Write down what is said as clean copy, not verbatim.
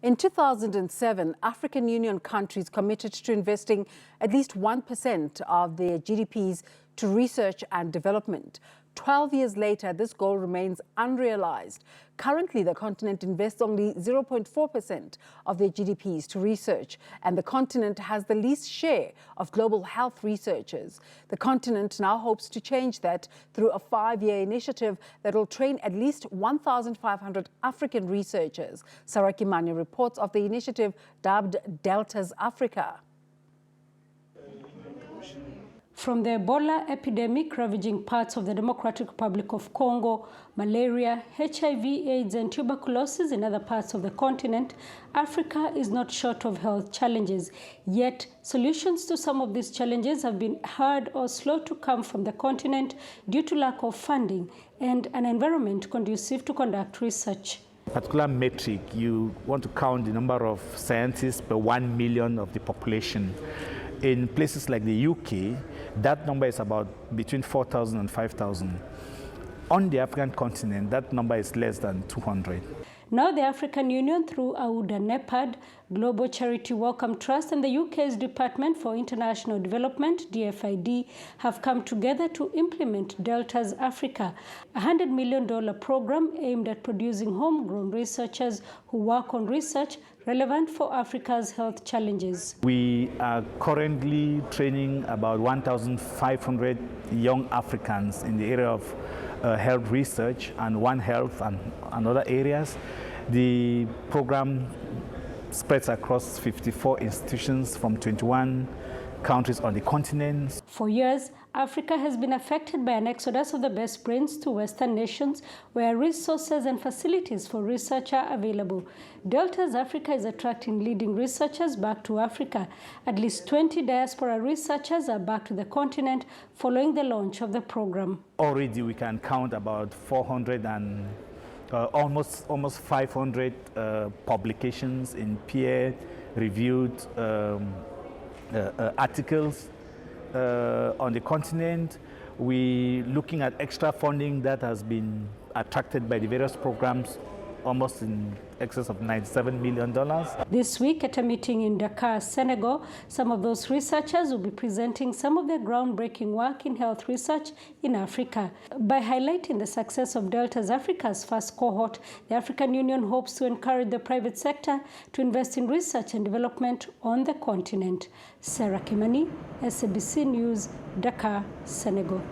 In 2007, African Union countries committed to investing at least 1% of their GDPs to research and development. 12 years later, this goal remains unrealized. Currently, the continent invests only 0.4% of their GDPs to research, and the continent has the least share of global health researchers. The continent now hopes to change that through a 5-year initiative that will train at least 1,500 African researchers. Sarah Kimani reports of the initiative dubbed Delta's Africa. From the Ebola epidemic ravaging parts of the Democratic Republic of Congo, malaria, HIV, AIDS, and tuberculosis in other parts of the continent, Africa is not short of health challenges. Yet, solutions to some of these challenges have been hard or slow to come from the continent due to lack of funding and an environment conducive to conduct research. Particular metric, you want to count the number of scientists per 1 million of the population. In places like the UK, that number is about between 4,000 and 5,000. On the African continent, that number is less than 200. Now the African Union, through AUDA-NEPAD, Global Charity Wellcome Trust, and the UK's Department for International Development, DFID, have come together to implement Delta's Africa, a $100 million program aimed at producing homegrown researchers who work on research relevant for Africa's health challenges. We are currently training about 1,500 young Africans in the area of health research and One Health and other areas. The program spreads across 54 institutions from 21 countries on the continent. For years, Africa has been affected by an exodus of the best brains to Western nations where resources and facilities for research are available. Delta's Africa is attracting leading researchers back to Africa. At least 20 diaspora researchers are back to the continent following the launch of the program. Already we can count about 400 and almost 500 publications in peer-reviewed articles on the continent. We're looking at extra funding that has been attracted by the various programs, almost in excess of $97 million. This week at a meeting in Dakar, Senegal, some of those researchers will be presenting some of their groundbreaking work in health research in Africa. By highlighting the success of Delta's Africa's first cohort, the African Union hopes to encourage the private sector to invest in research and development on the continent. Sarah Kimani, SABC News, Dakar, Senegal.